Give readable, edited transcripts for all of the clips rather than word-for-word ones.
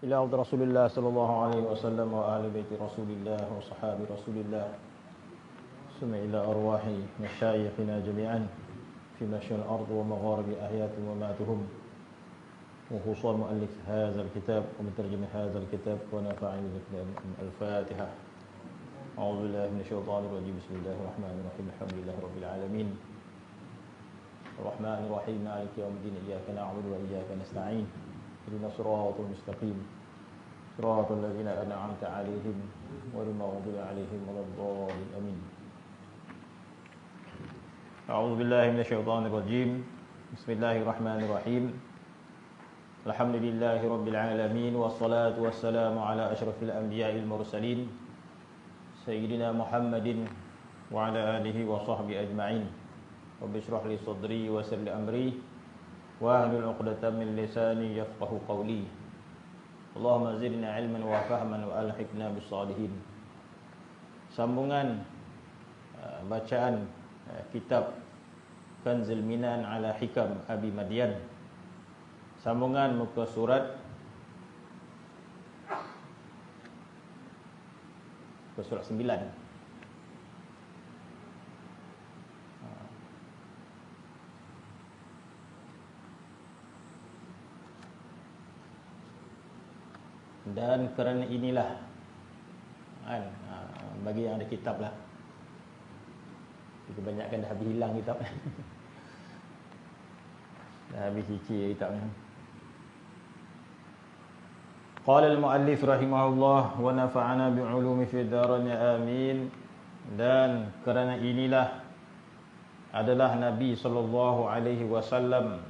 إلى عبد رسول الله صلى الله عليه وسلم وآل بيت رسول الله وصحاب رسول الله ثم إلى أرواح مشايخنا جميعا في مشي الأرض ومغارب أحيات وماتهم وخصوصا مؤلف هذا الكتاب ومترجم هذا الكتاب ونفعني بالكتاب. الفاتحة. أعوذ بالله من الشيطان الرجيم. بسم الله الرحمن الرحيم. الحمد لله رب العالمين الرحمن الرحيم مالك يوم الدين إياك نعبد وإياك نستعين اهدنا الصراط المستقيم صراط الذين أنعمت عليهم غير المغضوب عليهم ولا الضالين آمين. أعوذ بالله من الشيطان الرجيم. بسم الله الرحمن الرحيم. الحمد لله رب العالمين والصلاة والسلام على أشرف الأنبياء المرسلين سيدنا محمد وعلى آله وصحبه أجمعين. رب اشرح لي صدري ويسر لي أمري واحلل عقدة من لساني يفقهوا قولي. اللهم زدنا علما وفهما وألحقنا بالصالحين. Sambungan bacaan kitab Kanzul Minan ala Hikam Abi Madian. Sambungan muka surat ke surat 9. Dan kerana inilah bagi yang ada kitab lah, kebanyakan dah habis hilang kitab. Dah habis cicir kitabnya. Qala al-muallif rahimahullah wa nafa'ana bi'ulumi fid darain amin. Dan kerana inilah adalah Nabi sallallahu alaihi wasallam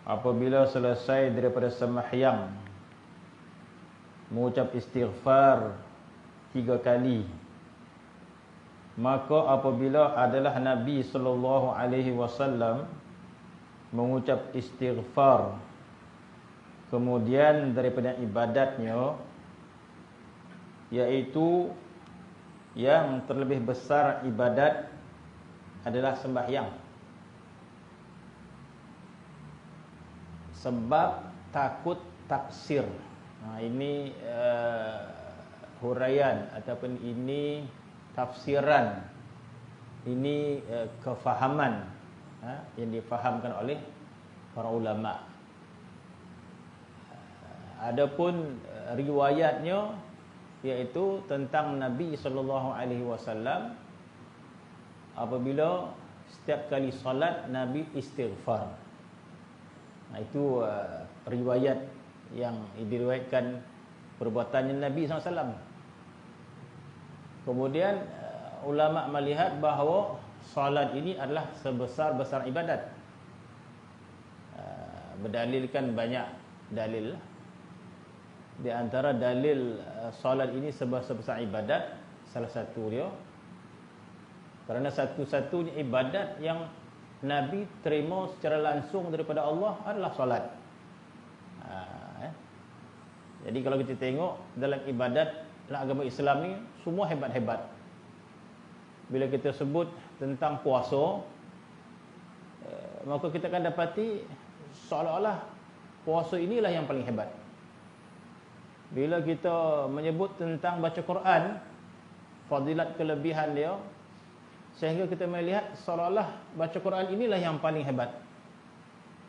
apabila selesai daripada sembahyang mengucap istighfar 3 kali, maka apabila adalah Nabi sallallahu alaihi wasallam mengucap istighfar kemudian daripada ibadatnya, iaitu yang terlebih besar ibadat adalah sembahyang, sebab takut taksir. Ini huraian ataupun ini tafsiran, ini kefahaman yang difahamkan oleh para ulama. Adapun riwayatnya iaitu tentang Nabi sallallahu alaihi wasallam apabila setiap kali solat Nabi istighfar. Itu riwayat yang diriwayatkan perbuatannya Nabi SAW. Kemudian ulama melihat bahawa solat ini adalah sebesar-besar ibadat. Berdalilkan banyak dalil. Di antara dalil solat ini sebesar-besar ibadat, salah satu dia kerana satu-satunya ibadat yang Nabi terima secara langsung daripada Allah adalah solat. Jadi kalau kita tengok dalam ibadat dalam agama Islam ni semua hebat-hebat. Bila kita sebut tentang puasa, maka kita akan dapati seolah-olah puasa inilah yang paling hebat. Bila kita menyebut tentang baca Quran, fadilat kelebihan dia, sehingga kita melihat seolah-olah baca Quran inilah yang paling hebat.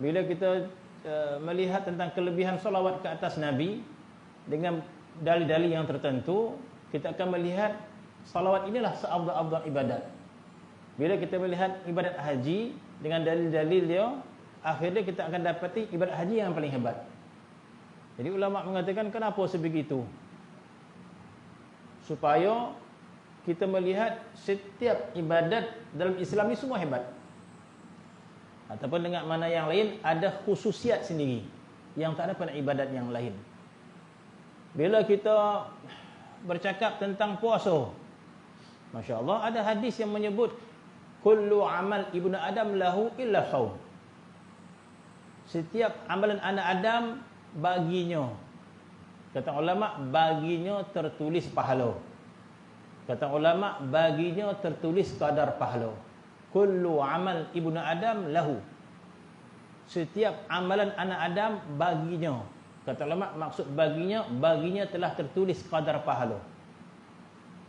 Bila kita melihat tentang kelebihan salawat ke atas Nabi dengan dalil-dalil yang tertentu, kita akan melihat salawat inilah seafdal-afdal ibadat. Bila kita melihat ibadat haji dengan dalil-dalil dia, akhirnya kita akan dapati ibadat haji yang paling hebat. Jadi ulama mengatakan kenapa sebegitu? Supaya kita melihat setiap ibadat dalam Islam ni semua hebat. Ataupun dengan mana yang lain ada khususiat sendiri yang tak ada pada ibadat yang lain. Bila kita bercakap tentang puasa, Masya Allah, ada hadis yang menyebut kullu amal ibnu Adam lahu illa shaum. Setiap amalan anak Adam baginya, kata ulama, baginya tertulis pahala. Kata ulama, baginya tertulis kadar pahala. Kullu amal ibnu Adam lahu. Setiap amalan anak Adam baginya. Kata ulama, maksud baginya telah tertulis qadar pahala.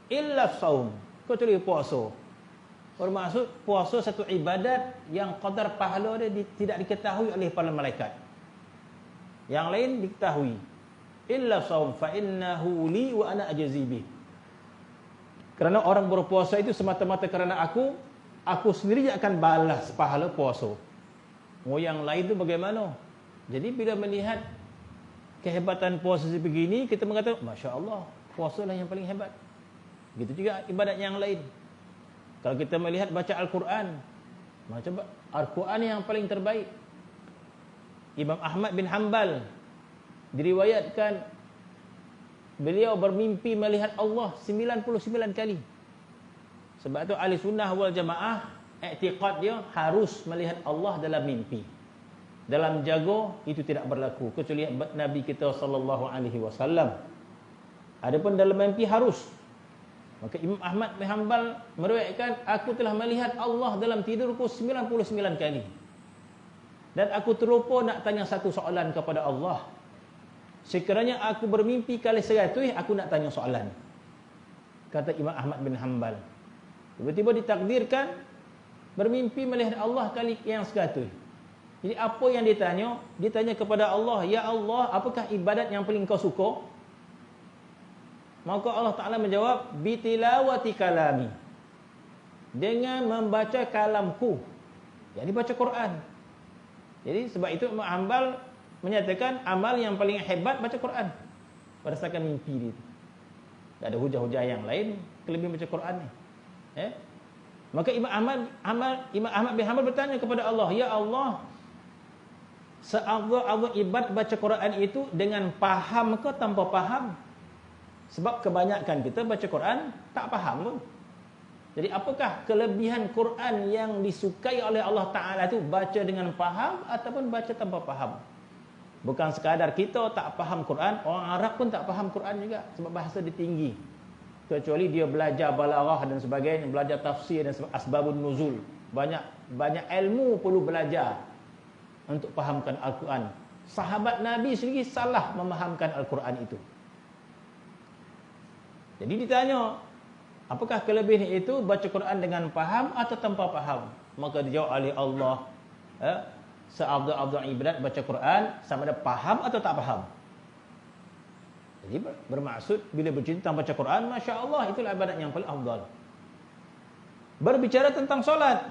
Illa saum, kecuali puasa. Bermaksud puasa satu ibadat yang qadar pahala dia tidak diketahui oleh para malaikat. Yang lain diketahui. Illa saum fa innahu li wa ana ajzi bih. Kerana orang berpuasa itu semata-mata kerana aku sendiri akan balas pahala puasa. Yang lain itu bagaimana? Jadi bila melihat kehebatan puasa sebegini, kita mengatakan, Masya Allah, puasa lah yang paling hebat. Begitu juga ibadat yang lain. Kalau kita melihat baca Al-Quran, macam Al-Quran yang paling terbaik. Imam Ahmad bin Hanbal diriwayatkan beliau bermimpi melihat Allah 99 kali. Sebab itu ahli sunnah wal jamaah i'tiqad dia harus melihat Allah dalam mimpi. Dalam jago itu tidak berlaku kecuali Nabi kita sallallahu alaihi wasallam. Adapun dalam mimpi harus. Maka Imam Ahmad bin Hanbal meriwayatkan, aku telah melihat Allah dalam tidurku 99 kali. Dan aku terlupa nak tanya satu soalan kepada Allah. Sekiranya aku bermimpi kali 100, aku nak tanya soalan. Kata Imam Ahmad bin Hanbal. Tiba-tiba ditakdirkan bermimpi melihat Allah kali yang 100. Jadi apa yang ditanya? Ditanya kepada Allah, ya Allah, apakah ibadat yang paling kau suka? Maka Allah Ta'ala menjawab, bitilawati kalami, dengan membaca kalamku, jadi baca Quran. Jadi sebab itu Imam Hanbal menyatakan amal yang paling hebat baca Quran berdasarkan mimpi dia. Tak ada hujah-hujah yang lain kelebihan baca Quran ni. Maka Imam Ahmad bin Hanbal bertanya kepada Allah, ya Allah, seagak-agak ibadat baca Quran itu dengan faham ke tanpa faham? Sebab kebanyakan kita baca Quran tak faham pun. Jadi apakah kelebihan Quran yang disukai oleh Allah Ta'ala itu, baca dengan faham ataupun baca tanpa faham? Bukan sekadar kita tak faham Quran, orang Arab pun tak faham Quran juga sebab bahasa dia tinggi. Kecuali dia belajar balaghah dan sebagainya, belajar tafsir dan asbabun nuzul. Banyak ilmu perlu belajar untuk fahamkan Al-Quran. Sahabat Nabi sendiri salah memahamkan Al-Quran itu. Jadi ditanya, apakah kelebihan itu baca Quran dengan faham atau tanpa faham? Maka dijawab oleh Allah, seafdal-afdal ibadat baca Quran sama ada faham atau tak faham. Jadi bermaksud bila bercerita tentang baca Quran, Masya Allah, itulah ibadat yang paling afdal. Berbicara tentang solat,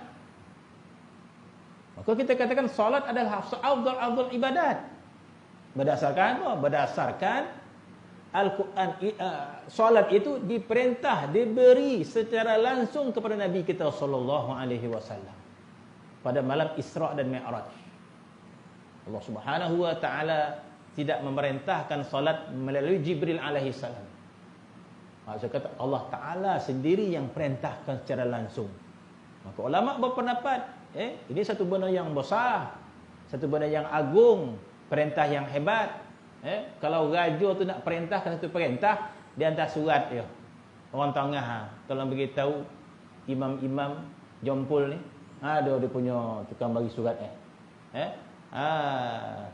maka kita katakan solat adalah seafdal-afdal ibadat. Berdasarkan apa? Berdasarkan Al-Quran, solat itu diperintah, diberi secara langsung kepada Nabi kita sallallahu alaihi wasallam pada malam Isra dan Mi'raj. Allah Subhanahu wa taala tidak memerintahkan solat melalui Jibril alaihi salam. Maksud kata Allah Taala sendiri yang perintahkan secara langsung. Maka ulama berpendapat, ini satu benda yang besar, satu benda yang agung, perintah yang hebat. Kalau raja tu nak perintahkan satu perintah, dia hantar surat dia. Orang tengah tolong beritahu imam-imam Jompul ni, ada dia punya tukang bagi surat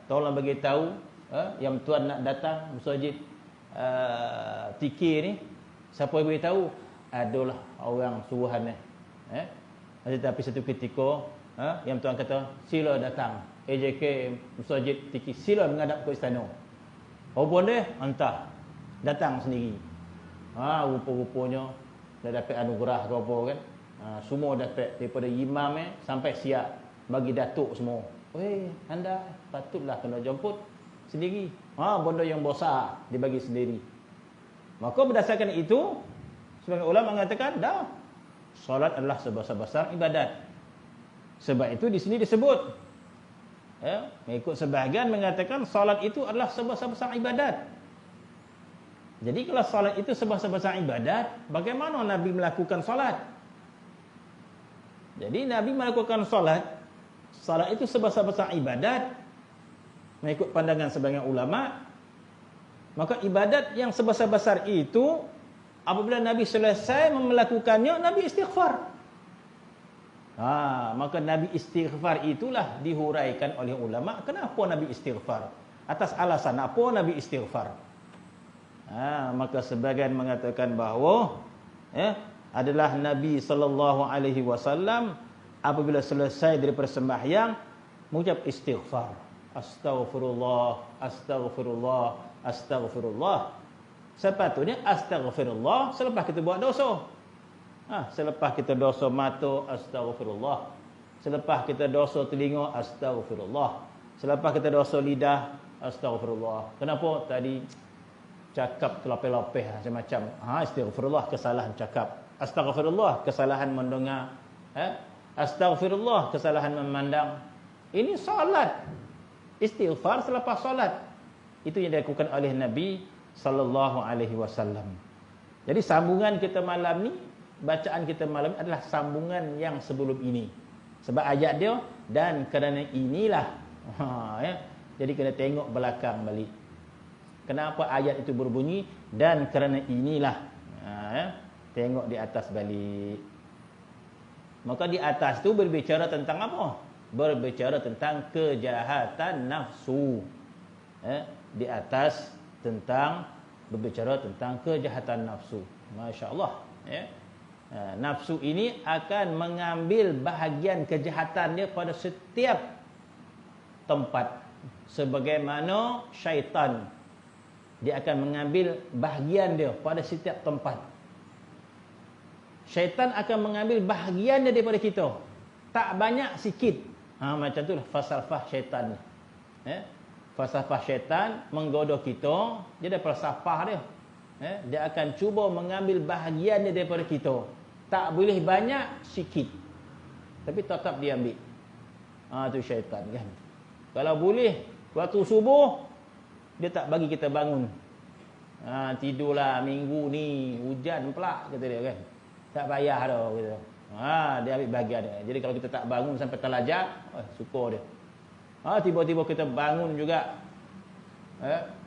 tolong beritahu yang tuan nak datang masjid Tikir ni, siapa yang beritahu? Adalah orang suruhan ni. Tetapi satu ketika yang tuan kata, sila datang AJK masjid Tikir, sila menghadap ke istana. Apa dia? Entah. Datang sendiri. Rupa-rupanya dah dapat anugerah ke apa kan. Semua dapat daripada imam sampai siap bagi datuk semua. Anda patutlah kena jemput sendiri. Benda yang besar dibagi sendiri. Maka berdasarkan itu, sebagian ulama mengatakan, dah, solat adalah sebesar-besar ibadat. Sebab itu di sini disebut, mengikut sebahagian mengatakan solat itu adalah sebesar-besar ibadat. Jadi kalau solat itu sebesar-besar ibadat, bagaimana Nabi melakukan solat? Jadi Nabi melakukan solat itu sebesar-besar ibadat mengikut pandangan sebagian ulama. Maka ibadat yang sebesar-besar itu, apabila Nabi selesai melakukannya, Nabi istighfar. Maka Nabi istighfar itulah dihuraikan oleh ulama. Kenapa Nabi istighfar? Atas alasan apa Nabi istighfar? Maka sebagian mengatakan bahawa adalah Nabi SAW apabila selesai daripada sembahyang mengucap istighfar. Astaghfirullah, astaghfirullah, astaghfirullah. Sepatutnya astaghfirullah selepas kita buat dosa. Selepas kita dosa mata, astaghfirullah. Selepas kita dosa telinga, astaghfirullah. Selepas kita dosa lidah, astaghfirullah. Kenapa tadi cakap terlapih-lapih macam-macam? Astaghfirullah, kesalahan cakap. Astaghfirullah, kesalahan mendengar. Astaghfirullah, kesalahan memandang. Ini solat. Istighfar selepas solat. Itu yang dilakukan oleh Nabi sallallahu alaihi wasallam. Jadi sambungan kita malam ni, bacaan kita malam ni adalah sambungan yang sebelum ini. Sebab ayat dia, dan kerana inilah. Jadi kena tengok belakang balik. Kenapa ayat itu berbunyi dan kerana inilah. Tengok di atas balik. Maka di atas tu berbicara tentang apa? Berbicara tentang kejahatan nafsu. Di atas berbicara tentang kejahatan nafsu. Masya-Allah. Nafsu ini akan mengambil bahagian kejahatan dia pada setiap tempat. Sebagaimana syaitan, dia akan mengambil bahagian dia pada setiap tempat. Syaitan akan mengambil bahagian dia daripada kita. Tak banyak, sikit. Macam tu lah falsafah syaitan ni. Falsafah syaitan menggoda kita. Dia ada falsafah dia. Dia akan cuba mengambil bahagian dia daripada kita. Tak boleh banyak, sikit. Tapi tetap dia ambil. Tu syaitan kan. Kalau boleh, waktu subuh, dia tak bagi kita bangun. Tidurlah minggu ni, hujan pula, kata dia kan. Tak payah dah, kata. Dia ambil bahagian dia. Jadi kalau kita tak bangun sampai terlajak, syukur dia. Tiba-tiba kita bangun juga.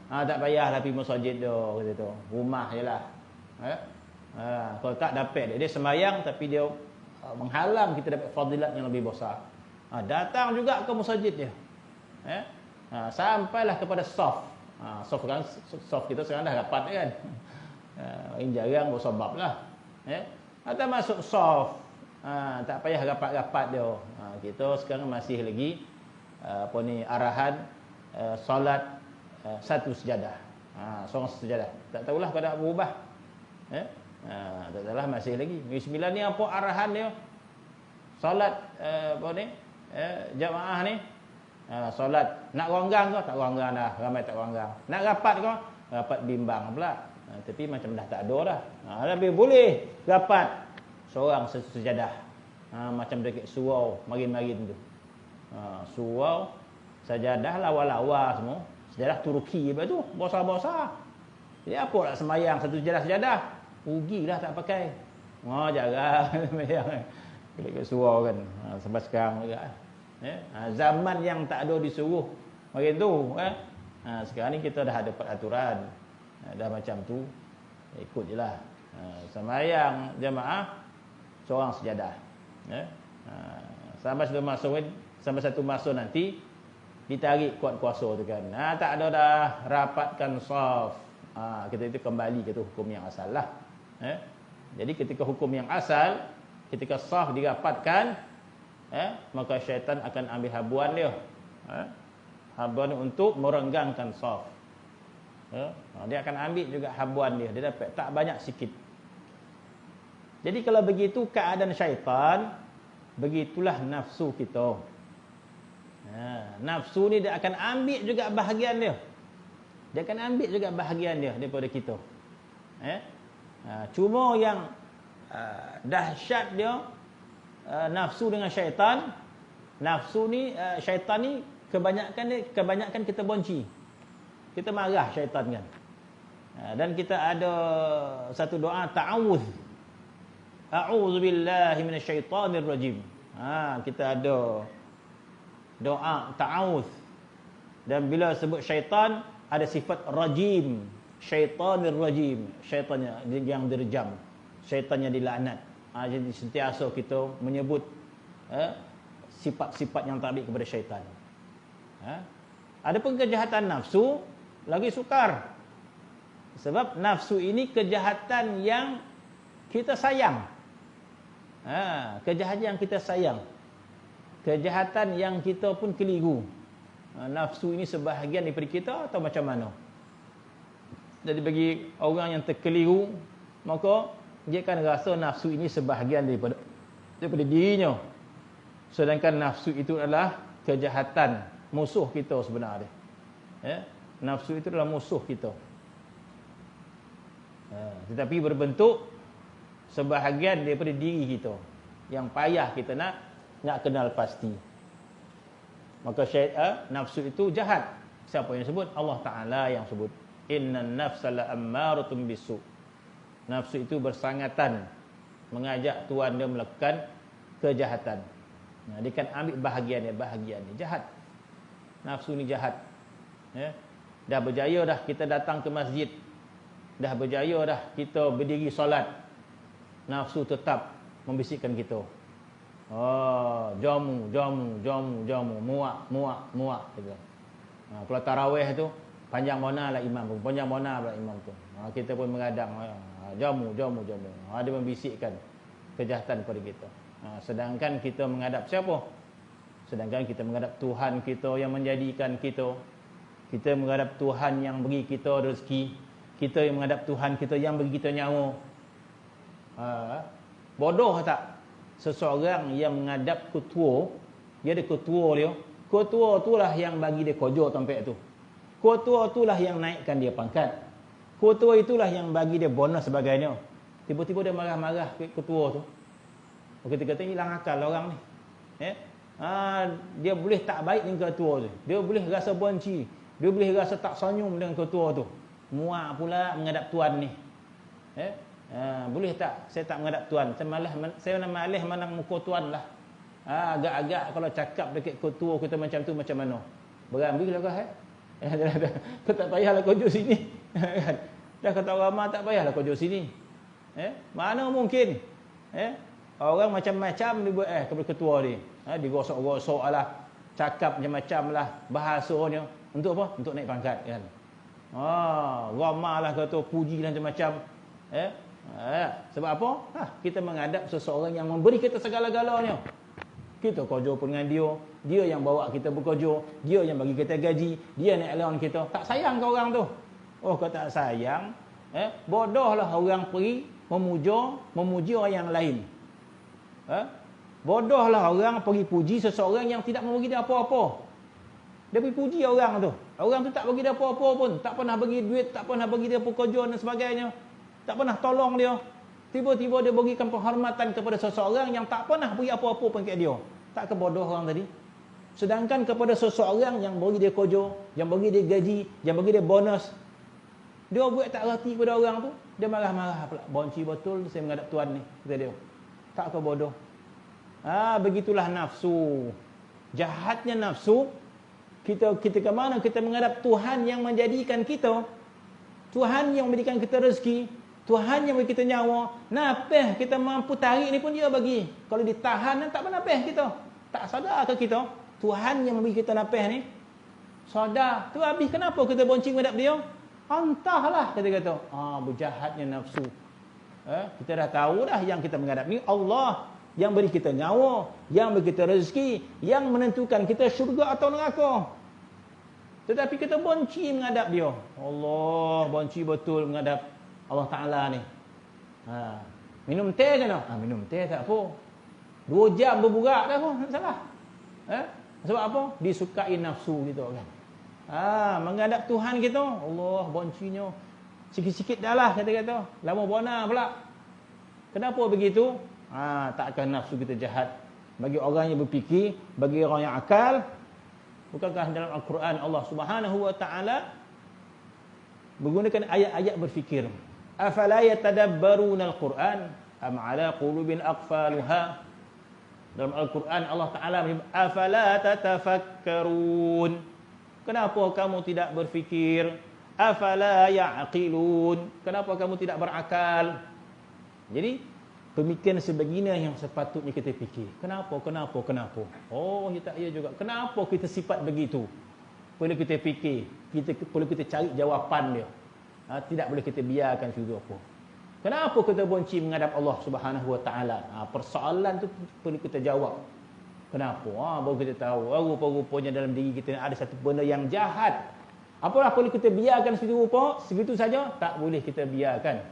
Tak payahlah pergi masjid dah, kata tu. Rumah je lah. Kalau tak dapat dia sembahyang, tapi dia menghalang kita dapat fadilat yang lebih besar. Datang juga ke masjid dia. Sampailah kepada saf. Saf kita sekarang dah rapat kan. Makin jarang bersabab lah. Atau masuk saf. Tak payah rapat-rapat dia. Kita sekarang masih lagi arahan solat satu sejadah. Seorang sejadah. Tak tahulah kalau nak berubah. Tak tahulah, masih lagi. Bismillah ni apa arahan dia? Solat jamaah ni. Solat nak ronggang ke? Tak ronggang dah. Ramai tak ronggang. Nak rapat ke? Rapat bimbang pula. Tapi macam dah tak ada dah. Lebih boleh rapat seorang satu sejadah. Macam dekat surau marin-marin tu. Surau sajadah lawa-lawa semua. Sejadah Turki apa tu? Besar-besar. Jadi apa nak sembahyang satu sejadah-sejadah? Rugilah tak pakai. Jarang sembahyang dekat surau kan. Sampai sekarang juga. Zaman yang tak ada disuruh macam tu. Sekarang ni kita dah ada peraturan. Dah macam tu, ikut je lah. Sembahyang jemaah seorang sejadah. Sampai satu masa nanti ditarik kuat kuasa tu kan. Tak ada dah rapatkan saf. Kita itu kembali ke hukum yang asal lah. Jadi ketika hukum yang asal, ketika saf dirapatkan, maka syaitan akan ambil habuan dia. Habuan untuk merenggangkan saf. Dia akan ambil juga habuan dia. Dia dapat tak banyak, sikit. Jadi kalau begitu keadaan syaitan, begitulah nafsu kita. Nafsu ni dia akan ambil juga bahagian dia. Dia akan ambil juga bahagian dia daripada kita. Cuma yang dahsyat dia, nafsu dengan syaitan. Nafsu ni, syaitan ni kebanyakan kita benci. Kita marah syaitan kan. Dan kita ada satu doa ta'awudz. A'udzubillahi minasyaitonir rajim. Kita ada doa ta'awudz. Dan bila sebut syaitan, ada sifat rajim. Syaitanir rajim. Syaitannya yang direjam. Syaitannya dilaknat. Jadi sentiasa kita menyebut sifat-sifat yang tak baik kepada syaitan. Adapun kejahatan nafsu lagi sukar. Sebab nafsu ini kejahatan yang kita sayang. Kejahatan yang kita sayang. Kejahatan yang kita pun keliru. Nafsu ini sebahagian daripada kita atau macam mana? Jadi bagi orang yang terkeliru, maka dia akan rasa nafsu ini sebahagian daripada dirinya. Sedangkan nafsu itu adalah kejahatan, musuh kita sebenarnya. Nafsu itu adalah musuh kita. Tetapi berbentuk sebahagian daripada diri kita yang payah kita nak kenal pasti. Maka nafsu itu jahat. Siapa yang sebut? Allah Ta'ala yang sebut. Innan nafsa la'ammaratun bisu. Nafsu itu bersangatan mengajak tuan dia melakukan kejahatan. Dia kan ambil bahagian dia jahat. Nafsu ni jahat. Dah berjaya dah kita datang ke masjid. Dah berjaya dah kita berdiri solat. Nafsu tetap membisikkan kita. Jamu, muak gitu. Kalau tarawih tu panjang mana lah imam tu. Kita pun mengadang jamu. Dia membisikkan kejahatan pada kita. Sedangkan kita menghadap siapa? Sedangkan kita menghadap Tuhan kita yang menjadikan kita. Kita menghadap Tuhan yang beri kita rezeki. Kita yang menghadap Tuhan kita yang beri kita nyawa. Bodoh tak? Seseorang yang menghadap ketua, dia ada ketua dia. Ketua itulah yang bagi dia kerja tempat tu. Ketua itulah yang naikkan dia pangkat. Ketua itulah yang bagi dia bonus sebagainya. Tiba-tiba dia marah-marah ke ketua tu. Kita kata hilang akal orang ni. Dia boleh tak baik dengan ketua tu. Dia boleh rasa benci. Dia boleh rasa tak senyum dengan ketua tu. Muak pula menghadap tuan ni. Boleh tak saya tak menghadap tuan? Saya malas menang muka tuan lah. Agak-agak kalau cakap dekat ketua kita macam tu macam mana? Berambil lah kau tak payahlah kau duduk sini. Dah kata orang tak payahlah kau duduk sini. Mana mungkin? Orang macam-macam dibuat kepada ketua dia. Digosok-gosok lah, cakap macam-macam lah bahasanya. Untuk apa? Untuk naik pangkat kan. Ramah lah kata, puji lah macam-macam. Sebab apa? Kita menghadap seseorang yang memberi kita segala-galanya. Kita kerja pun dengan dia. Dia yang bawa kita bekerja. Dia yang bagi kita gaji. Dia naik lawan kita. Tak sayang ke orang tu? Kau tak sayang. Bodohlah orang pergi memuji orang yang lain. Bodohlah orang pergi puji seseorang yang tidak memberi dia apa-apa. Dia pergi puji orang tu. Orang tu tak bagi dia apa-apa pun. Tak pernah bagi duit. Tak pernah bagi dia pekerja dan sebagainya. Tak pernah tolong dia. Tiba-tiba dia berikan penghormatan kepada seseorang yang tak pernah beri apa-apa pun kat dia. Tak kebodoh orang tadi? Sedangkan kepada seseorang yang bagi dia kerja, yang bagi dia gaji, yang bagi dia bonus, dia buat tak reti pada orang tu, dia marah-marah pula. Bonci betul saya menghadap tuan ni, kata dia. Tak kebodoh. Begitulah nafsu. Jahatnya nafsu. Kita ke mana kita menghadap Tuhan yang menjadikan kita, Tuhan yang memberikan kita rezeki, Tuhan yang bagi kita nyawa. Napeh kita mampu tarik ni pun dia bagi. Kalau ditahan tak bernapeh kita. Tak sadar ke kita Tuhan yang memberi kita napeh ni? Sadar. Tu habis kenapa kita boncing menghadap dia? Entahlah kata. Berjahatnya nafsu. Kita dah tahu dah yang kita menghadap ni Allah yang beri kita nyawa, yang beri kita rezeki, yang menentukan kita syurga atau neraka. Tetapi kita bonci menghadap dia. Allah bonci betul menghadap Allah Ta'ala ni. Minum teh ke no? Minum teh tak apa. 2 jam berburak dah pun, tak salah. Sebab apa? Disukai nafsu gitu kan. Menghadap Tuhan kita, Allah boncinya. Sikit-sikit dah lah kata-kata. Lama bona pula. Kenapa begitu? Takkan nafsu kita jahat. Bagi orang yang berfikir, bagi orang yang akal. Bukankah dalam Al-Quran Allah Subhanahu wa Ta'ala menggunakan ayat-ayat berfikir. Afala yatadabbaruna al-Quran am ala qulubin aqfaluha. Dalam Al-Quran Allah Ta'ala menyebut afala tatafakkarun. Kenapa kamu tidak berfikir? Afala ya'qilun. Kenapa kamu tidak berakal? Jadi pemikiran sebegini yang sepatutnya kita fikir. Kenapa? Oh, ya tak ya juga. Kenapa kita sifat begitu? perlu kita fikir, perlu kita cari jawapan dia. Tidak boleh kita biarkan situ apa. Kenapa kita benci menghadap Allah Subhanahu Wa Taala? Persoalan tu perlu kita jawab. Kenapa? Baru kita tahu. Rupa-rupanya dalam diri kita ada satu benda yang jahat. Apalah perlu kita biarkan situ rupa? Segitu saja? Tak boleh kita biarkan.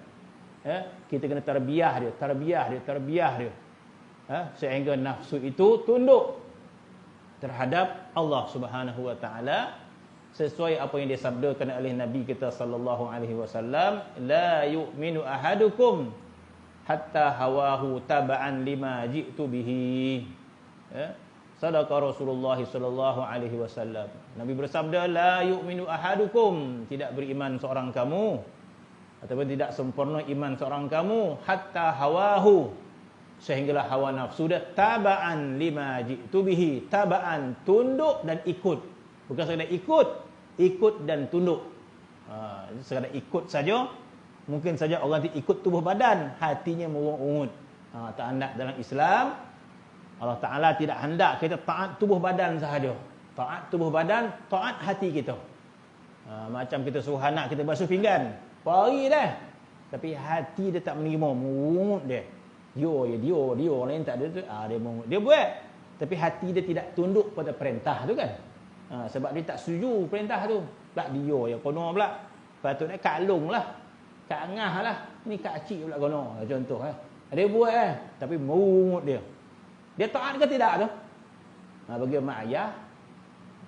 Kita kena terbiah dia. Sehingga nafsu itu tunduk terhadap Allah Subhanahu Wa Taala sesuai apa yang disabdakan oleh Nabi kita sallallahu alaihi wasallam, la yu'minu ahadukum hatta hawahu taba'an lima ji'tu bihi. Sadaqa Rasulullah sallallahu alaihi wasallam. Nabi bersabda, la yu'minu ahadukum, tidak beriman seorang kamu ataupun tidak sempurna iman seorang kamu hatta hawahu, sehinggalah hawa nafsu dia taba'an lima ji'tu bihi, taba'an tunduk dan ikut. Bukan sekadar ikut dan tunduk. Sekadar ikut saja, mungkin saja orang itu ikut tubuh badan, hatinya murung-ungut. Tak hendak dalam Islam. Allah Ta'ala tidak hendak kita taat tubuh badan sahaja. Taat tubuh badan, taat hati kita. Macam kita suruh anak kita basuh pinggan, pari dah, tapi hati dia tak menerima, murung dia. Dia lain tak ada tu. Dia buat, tapi hati dia tidak tunduk pada perintah tu kan. Sebab dia tak setuju perintah tu. Pula dia yang kono pula. Patutnya Kak Long lah, Kak Ngah lah, ni Kak Cik pula kono. Contoh dia buat tapi merungut dia. Dia taat ke tidak tu? Bagi mak ayah,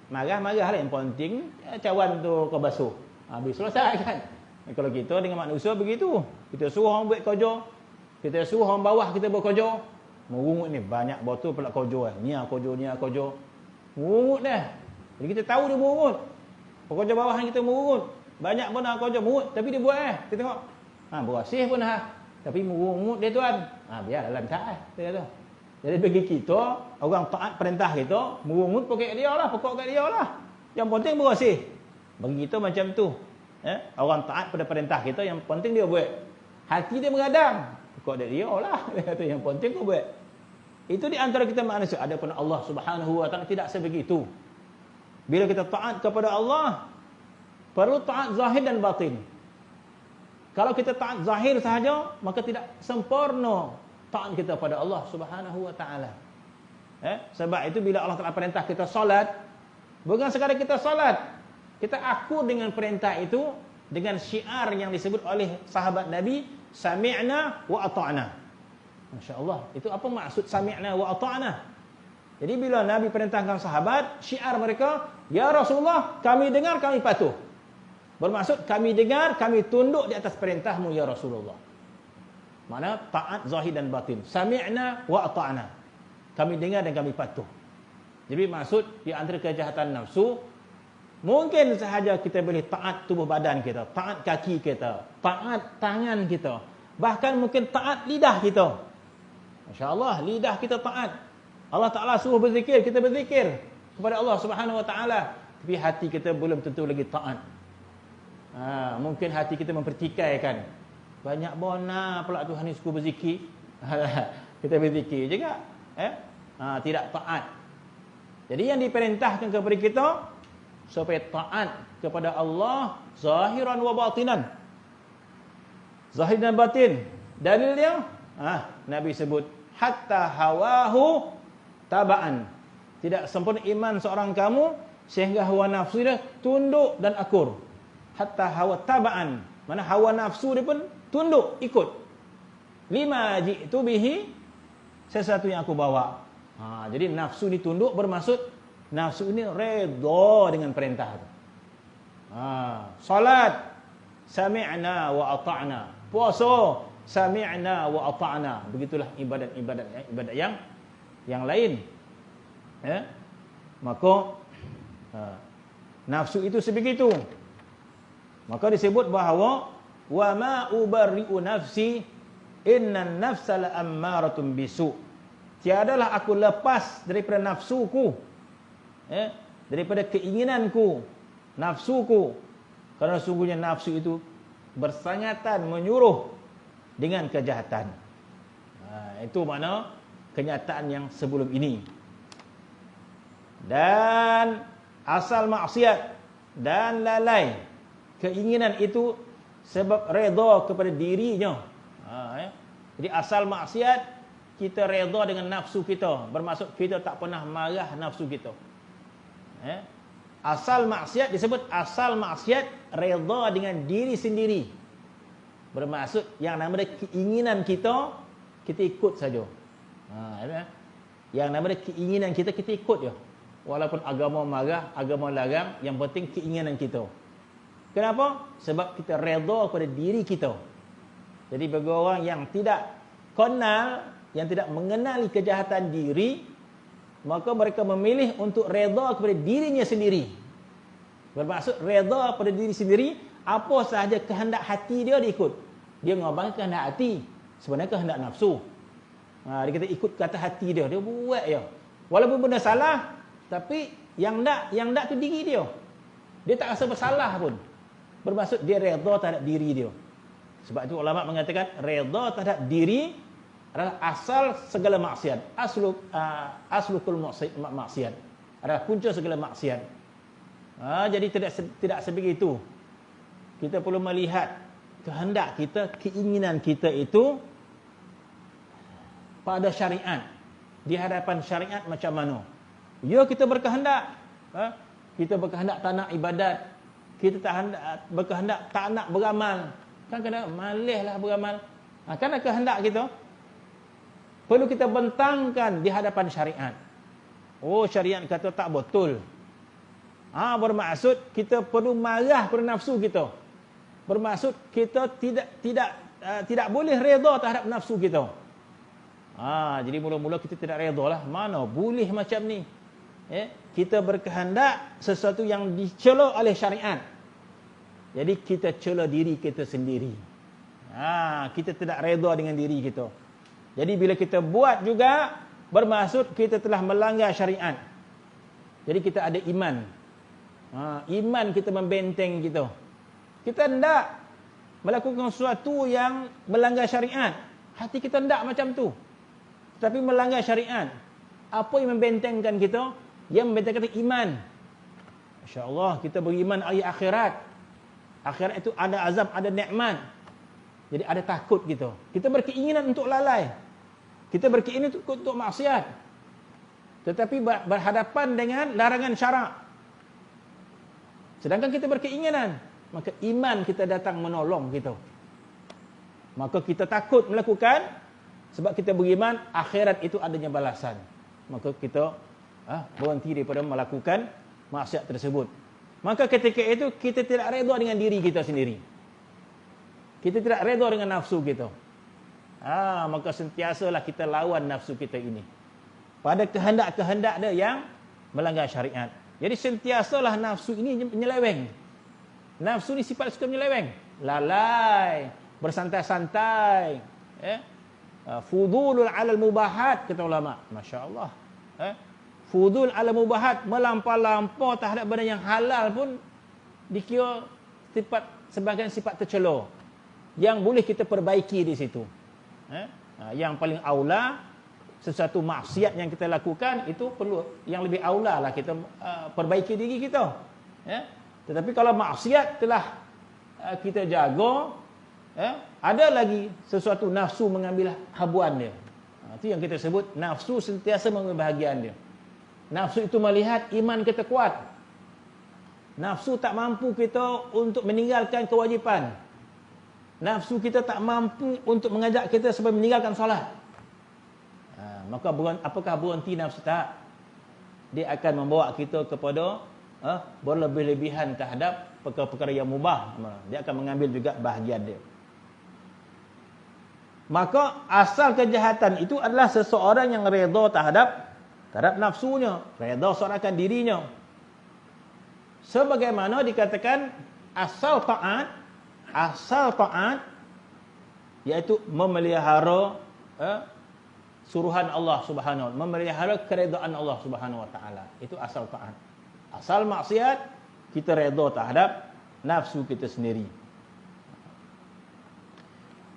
marah-marah lah, yang penting cawan tu kau basuh. Habis selesai kan. Kalau kita dengan manusia begitu, kita suruh orang buat kerja, kita suruh orang bawah kita buat kerja, merungut ni banyak botol pula kerja ni kerja. Merungut dah. Jadi kita tahu dia merungut. Pekerja bawahan kita merungut. Banyak pun nak kerja merungut, tapi dia buat kita tengok. Berasih pun tapi merungut dia tuan. Biar lancar dia kata. Jadi bagi kita, orang taat perintah kita, merungut pokok dia lah. Yang penting berasih. Bagi kita macam tu. Orang taat pada perintah kita, yang penting dia buat. Hati dia mengadang, pokok dia lah. Dia kata yang penting kau buat. Itu di antara kita manusia. Adapun Allah Subhanahu Wa Taala tidak sebegitu. Bila kita taat kepada Allah, perlu taat zahir dan batin. Kalau kita taat zahir sahaja, maka tidak sempurna taat kita pada Allah Subhanahu Wa Taala. Sebab itu bila Allah Taala perintah kita solat, bukan sekadar kita solat, kita akur dengan perintah itu dengan syiar yang disebut oleh sahabat Nabi, sami'na wa ata'na. Masya-Allah. Itu apa maksud sami'na wa ata'na? Jadi bila Nabi perintahkan sahabat, syiar mereka, ya Rasulullah, kami dengar, kami patuh. Bermaksud kami dengar, kami tunduk di atas perintahmu ya Rasulullah. Mana taat zahir dan batin. Sami'na wa ata'na. Kami dengar dan kami patuh. Jadi maksud di antara kejahatan nafsu, mungkin sahaja kita boleh taat tubuh badan kita, taat kaki kita, taat tangan kita, bahkan mungkin taat lidah kita. Masya-Allah, lidah kita taat. Allah Ta'ala suruh berzikir, kita berzikir kepada Allah Subhanahu Wa Ta'ala, tapi hati kita belum tentu lagi taat. Mungkin hati kita mempertikaikan, banyak bona pula Tuhan ni suka berzikir. Kita berzikir juga, tidak taat. Jadi yang diperintahkan kepada kita supaya taat kepada Allah zahiran wa batinan. Zahir dan batin. Dalilnya Nabi sebut hatta hawahu taba'an. Tidak sempurna iman seorang kamu sehingga hawa nafsu dia tunduk dan akur. Hatta hawa taba'an. Mana hawa nafsu dia pun tunduk, ikut. Lima ji'tu bihi, sesuatu yang aku bawa. Jadi nafsu ditunduk bermaksud nafsu ini redha dengan perintah itu. Salat, sami'na wa ata'na. Puasa, sami'na wa ata'na. Begitulah ibadat yang lain. Maka nafsu itu sebegitu. Maka disebut bahawa wa ma ubarri'u nafsi innan nafsa la'ammaratun bisu. Tiadalah aku lepas daripada nafsuku, daripada keinginanku, nafsuku, kerana sungguhnya nafsu itu bersangatan menyuruh dengan kejahatan. Itu makna kenyataan yang sebelum ini. Dan asal maksiat dan lalai. Keinginan itu sebab redha kepada dirinya. Jadi asal maksiat, kita redha dengan nafsu kita. Bermaksud kita tak pernah marah nafsu kita. Asal maksiat disebut asal maksiat redha dengan diri sendiri. Bermaksud yang nama dia keinginan kita ikut saja. Yang nama dia keinginan kita ikut je. Walaupun agama marah, agama larang, yang penting keinginan kita. Kenapa? Sebab kita redha pada diri kita. Jadi bagi orang yang tidak kenal, yang tidak mengenali kejahatan diri, maka mereka memilih untuk redha kepada dirinya sendiri. Bermaksud redha pada diri sendiri, apa sahaja kehendak hati dia ikut. Dia ngabang kehendak hati, sebenarnya kehendak nafsu. Dia kata ikut kata hati dia buat je. Walaupun benda salah, tapi yang tak tu diri dia. Dia tak rasa bersalah pun. Bermaksud dia redha terhadap diri dia. Sebab itu ulama mengatakan redha terhadap diri adalah asal segala maksiat. Aslukul maksiat adalah punca segala maksiat. Jadi tidak sebegitu. Kita perlu melihat kehendak kita, keinginan kita itu pada syariat. Di hadapan syariat macam mana? Ya, kita berkehendak. Kita berkehendak tak nak ibadat. Kita berkehendak tak nak beramal. Kan kena malihlah beramal. Kerana kehendak kita perlu kita bentangkan di hadapan syariat. Oh, syariat kata tak betul. Bermaksud kita perlu marah pada nafsu kita. Bermaksud kita tidak boleh redha terhadap nafsu kita. Jadi mula-mula kita tidak redha lah. Mana boleh macam ni? Kita berkehendak sesuatu yang dicela oleh syariat. Jadi kita cela diri kita sendiri. Kita tidak redha dengan diri kita. Jadi bila kita buat juga, bermaksud kita telah melanggar syariat. Jadi kita ada iman. Iman kita membenteng kita. Kita hendak melakukan sesuatu yang melanggar syariat. Hati kita hendak macam tu. Tapi melanggar syariat. Apa yang membentengkan kita? Yang membentengkan kita iman. Masya-Allah, kita beriman hari akhirat. Akhirat itu ada azab, ada nikmat. Jadi ada takut kita. Kita berkeinginan untuk lalai. Kita berkeinginan untuk maksiat. Tetapi berhadapan dengan larangan syarak. Sedangkan kita berkeinginan, maka iman kita datang menolong kita. Maka kita takut melakukan, sebab kita beriman akhirat itu adanya balasan. Maka kita berhenti daripada melakukan maksiat tersebut. Maka ketika itu kita tidak redha dengan diri kita sendiri. Kita tidak redha dengan nafsu kita. Maka sentiasalah kita lawan nafsu kita ini pada kehendak-kehendak dia yang melanggar syariat. Jadi sentiasalah nafsu ini menyeleweng. Nafsu ni sifat suka menyeleweng, lalai, bersantai-santai, fudulul alal mubahat, kata ulama. Masya-Allah. Fudul alal mubahat, melampau-lampau terhadap benda yang halal pun dikira sebagai sifat tercela yang boleh kita perbaiki di situ. Yang paling aula, sesuatu maksiat yang kita lakukan itu perlu yang lebih aula lah kita perbaiki diri kita. Tetapi kalau maksiat telah kita jaga, ada lagi sesuatu nafsu mengambil habuan dia. Itu yang kita sebut nafsu sentiasa mengambil bahagian dia. Nafsu itu melihat iman kita kuat. Nafsu tak mampu kita untuk meninggalkan kewajipan. Nafsu kita tak mampu untuk mengajak kita supaya meninggalkan solat. Maka apakah berhenti nafsu? Tak. Dia akan membawa kita kepada berlebih-lebihan terhadap perkara-perkara yang mubah. Dia akan mengambil juga bahagian dia. Maka asal kejahatan itu adalah seseorang yang redha terhadap nafsunya, redha seorang dirinya. Sebagaimana dikatakan asal taat iaitu memelihara suruhan Allah Subhanahu wa taala, memelihara keredaan Allah Subhanahu wa taala. Itu asal taat. Asal maksiat, kita redha terhadap nafsu kita sendiri.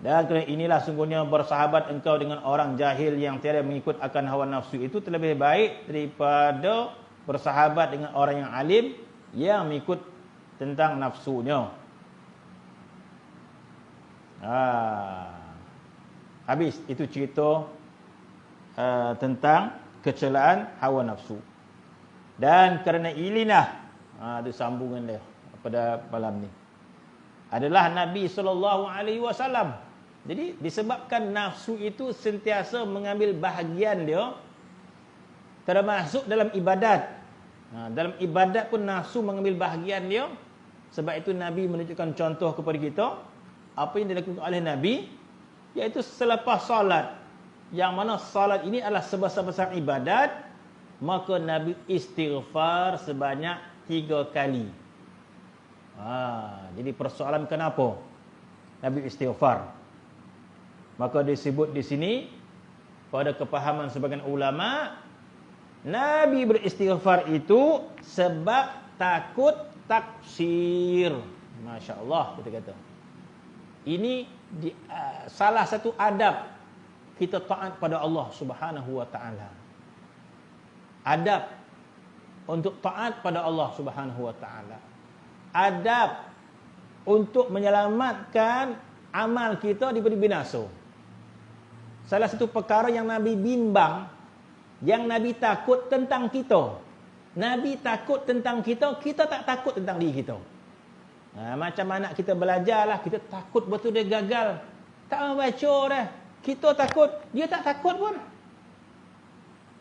Dan kerana inilah sungguhnya bersahabat engkau dengan orang jahil yang tiada mengikut akan hawa nafsu itu terlebih baik daripada bersahabat dengan orang yang alim yang mengikut tentang nafsunya. Habis itu cerita tentang kecelaan hawa nafsu. Dan kerana inilah ada sambungan dia pada malam ni adalah Nabi SAW. Jadi disebabkan nafsu itu sentiasa mengambil bahagian dia, termasuk dalam ibadat. Dalam ibadat pun nafsu mengambil bahagian dia. Sebab itu Nabi menunjukkan contoh kepada kita apa yang dilakukan oleh Nabi, iaitu selepas salat, yang mana salat ini adalah sebesar-besar ibadat, maka Nabi istighfar sebanyak 3 kali. Jadi persoalan kenapa Nabi istighfar? Maka disebut di sini pada kepahaman sebagian ulama, Nabi beristighfar itu sebab takut taksir. Masya Allah, kita kata. Ini salah satu adab kita taat pada Allah Subhanahu wa taala. Adab untuk taat pada Allah Subhanahu wa taala. Adab untuk menyelamatkan amal kita daripada binasa. Salah satu perkara yang Nabi bimbang, yang Nabi takut tentang kita. Nabi takut tentang kita, kita tak takut tentang diri kita. Macam anak kita belajar lah, kita takut betul dia gagal. Tak mau baca dah. Kita takut, dia tak takut pun.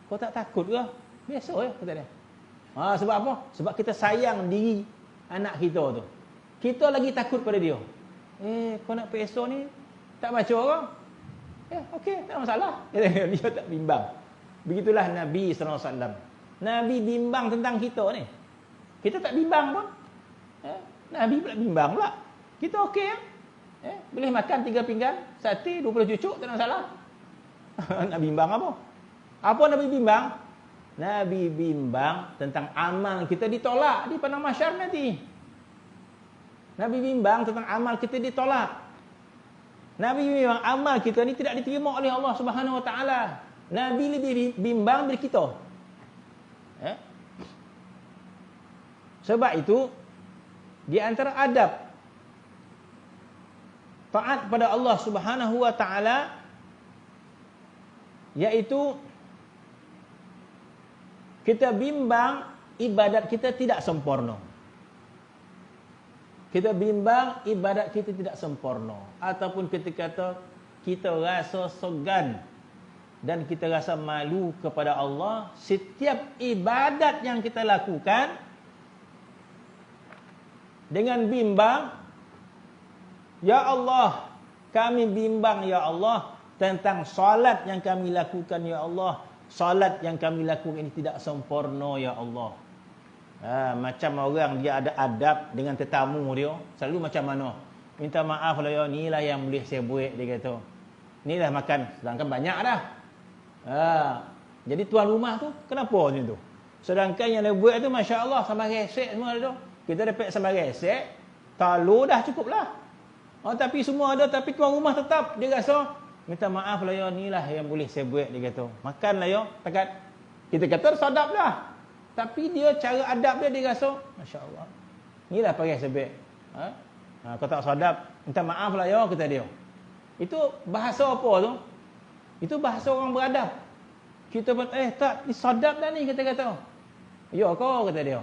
Kau tak takut ke? Biasa ya, kata dia. Sebab apa? Sebab kita sayang diri anak kita tu. Kita lagi takut pada dia. Kau nak PSO ni tak baca ke? Okey, tak masalah. Dia tak bimbang. Begitulah Nabi SAW. Nabi bimbang tentang kita ni. Kita tak bimbang pun. Nabi pula bimbang pula. Kita okey ya? Boleh makan 3 pinggan sate, 20 cucuk, tak ada masalah. Nak bimbang apa? Apa Nabi bimbang? Nabi bimbang tentang amal kita ditolak di padang mahsyar nanti. Nabi bimbang tentang amal kita ditolak. Nabi bimbang amal kita ni tidak diterima oleh Allah Subhanahu wa taala. Nabi lebih bimbang dari kita. Sebab itu di antara adab taat pada Allah Subhanahu wa taala iaitu kita bimbang ibadat kita tidak sempurna. Kita bimbang ibadat kita tidak sempurna, ataupun kita kata kita rasa segan dan kita rasa malu kepada Allah setiap ibadat yang kita lakukan dengan bimbang, ya Allah, kami bimbang ya Allah tentang salat yang kami lakukan ya Allah. Salat yang kami lakukan ini tidak sempurna ya Allah. Macam orang dia ada adab dengan tetamu dia, selalu macam mana? Minta maaf lah ya, ni lah yang boleh saya buat, dia kata. Ni lah makan, sedangkan banyak dah. Jadi tuan rumah tu kenapa macam tu? Sedangkan yang dia buat tu Masya Allah sambal resek semua ada tu. Kita dapat sambal resek, telur dah cukup lah. Tapi semua ada, tapi tuan rumah tetap dia rasa minta maaf lah ya, ni lah yang boleh saya buat, dia kata. Makan lah ya, takat kita kata sedap dah, tapi dia cara adab dia rasa Masya Allah, ni lah pakai sebab kau tak sedap, minta maaf lah ya, kata dia. Itu bahasa apa tu? Itu bahasa orang beradab. Kita pun tak, ni sedap dah ni, kita kata. Ya kau, kata dia.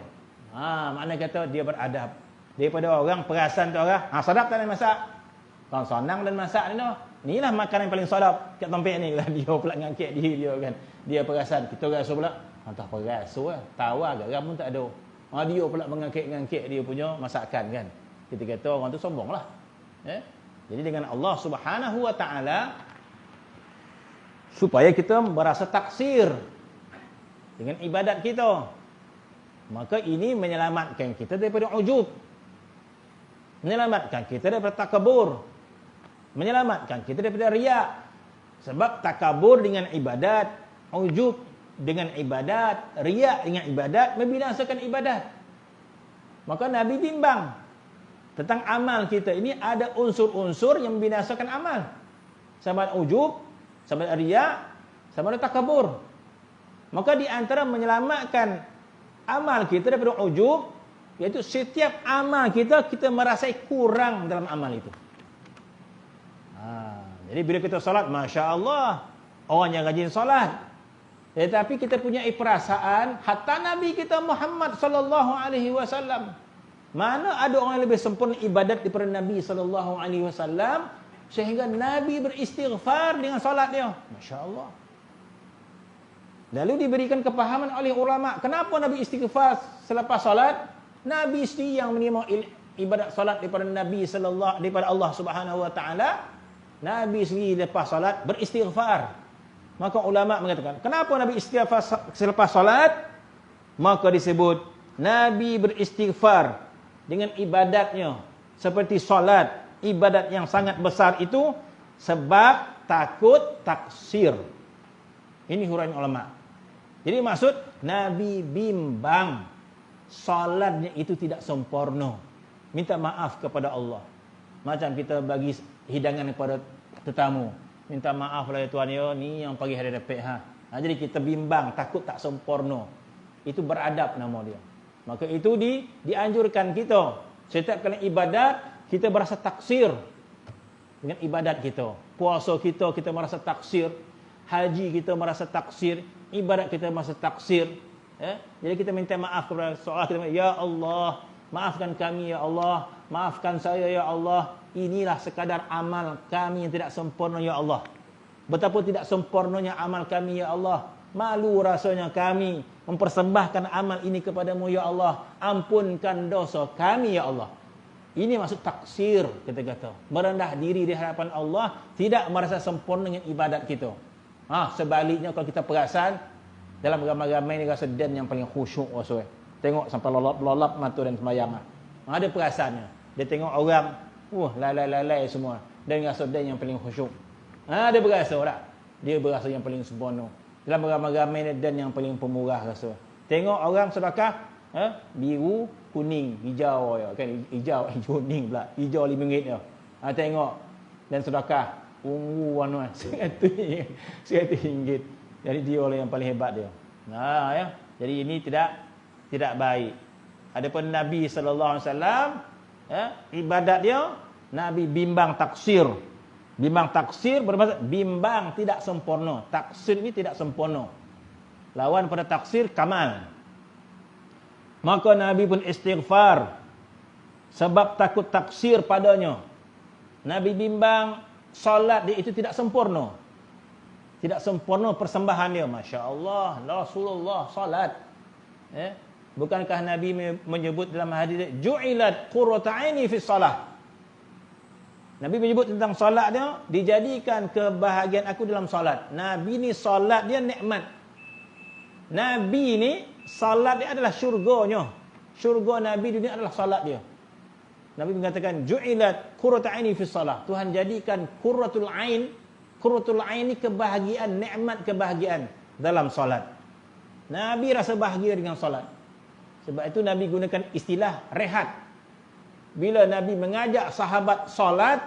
Makna kata dia beradab. Daripada orang perasan tu orang, sedap tak nak masak. Orang senang dan masak ni dah. Inilah makanan yang paling sedap kat tempat ni. Dia pula ngangkat diri dia kan. Dia perasan. Kita rasa pula, tak perasa lah. Tawa garam pun tak ada. Dia pula mengangkat-ngangkat dia punya masakan kan. Kita kata orang tu sombong lah. Jadi dengan Allah Subhanahu wa ta'ala, supaya kita berasa taksir dengan ibadat kita, maka ini menyelamatkan kita daripada ujub, menyelamatkan kita daripada takabur, menyelamatkan kita daripada riak. Sebab takabur dengan ibadat, ujub dengan ibadat, riak dengan ibadat membinasakan ibadat. Maka Nabi bimbang tentang amal kita ini ada unsur-unsur yang membinasakan amal. Sama ada ujub, sama ada riak, sama ada takabur. Maka di antara menyelamatkan amal kita daripada ujub, iaitu setiap amal kita merasai kurang dalam amal itu. Jadi bila kita solat, Masya Allah, orang yang rajin solat. Tetapi kita punya perasaan, hatta Nabi kita Muhammad sallallahu alaihi wasallam, mana ada orang yang lebih sempurna ibadat daripada Nabi sallallahu alaihi wasallam, sehingga Nabi beristighfar dengan solat dia. Masya Allah. Lalu diberikan kepahaman oleh ulama, kenapa Nabi istighfar selepas solat? Nabi sendiri yang menerima ibadat solat daripada Nabi daripada Allah Subhanahu wa taala. Nabi sendiri lepas solat beristighfar. Maka ulama mengatakan, kenapa Nabi istighfar selepas solat? Maka disebut Nabi beristighfar dengan ibadatnya seperti solat, ibadat yang sangat besar itu, sebab takut taksir. Ini huraian ulama. Jadi maksud, Nabi bimbang solatnya itu tidak sempurna. Minta maaf kepada Allah. Macam kita bagi hidangan kepada tetamu, minta maaf lah ya Tuhan ya, ni yang pagi hari dapat jadi kita bimbang, takut tak sempurna. Itu beradab nama dia. Maka itu dianjurkan kita setiap kali ibadat kita berasa taksir dengan ibadat kita. Puasa kita merasa taksir, haji kita merasa taksir, ibadat kita merasa taksir. Jadi kita minta maaf kepada soal kita, ya Allah, maafkan kami ya Allah, maafkan saya ya Allah. Inilah sekadar amal kami yang tidak sempurna ya Allah. Betapa tidak sempurnanya amal kami ya Allah. Malu rasanya kami mempersembahkan amal ini kepadamu ya Allah. Ampunkan dosa kami ya Allah. Ini maksud taksir, kita kata. Merendah diri di hadapan Allah, tidak merasa sempurna dengan ibadat kita. Sebaliknya kalau kita perasan, dalam ramai-ramai ni rasa dan yang paling khusyuk rasa. Tengok sampai lolap mata dan sembahyang. Ada perasaannya. Dia tengok orang, lalai semua. Dan rasa dan yang paling khusyuk. Dia berasa tak? Dia berasa yang paling sempurna. Dalam ramai-ramai dan yang paling pemurah rasa. Tengok orang sedekah, biru, kuning, hijau ya. Kan hijau, kuning pula. Hijau RM5 ya. Tengok. Dan sedekah ungu warna RM100. Jadi dia orang yang paling hebat dia. Ya. Jadi ini tidak baik. Adapun Nabi sallallahu alaihi wasallam, ibadat dia Nabi bimbang taksir. Bimbang taksir bermaksud bimbang tidak sempurna. Taksir ini tidak sempurna. Lawan pada taksir kamal. Maka Nabi pun istighfar sebab takut taksir padanya. Nabi bimbang solat dia itu tidak sempurna. Tidak sempurna persembahan dia. Masya Allah, Rasulullah salat. Bukankah Nabi menyebut dalam hadis, ju'ilat qurratu aini fi salah. Nabi menyebut tentang solat dia, dijadikan kebahagiaan aku dalam solat. Nabi ni solat dia nikmat. Nabi ni solat dia adalah syurganya. Syurga Nabi dunia adalah solat dia. Nabi mengatakan ju'ilat qurratu aini fi salah. Tuhan jadikan qurratul ain. Qurratul ain ni kebahagiaan, nikmat kebahagiaan dalam solat. Nabi rasa bahagia dengan solat. Sebab itu Nabi gunakan istilah rehat. Bila Nabi mengajak sahabat solat,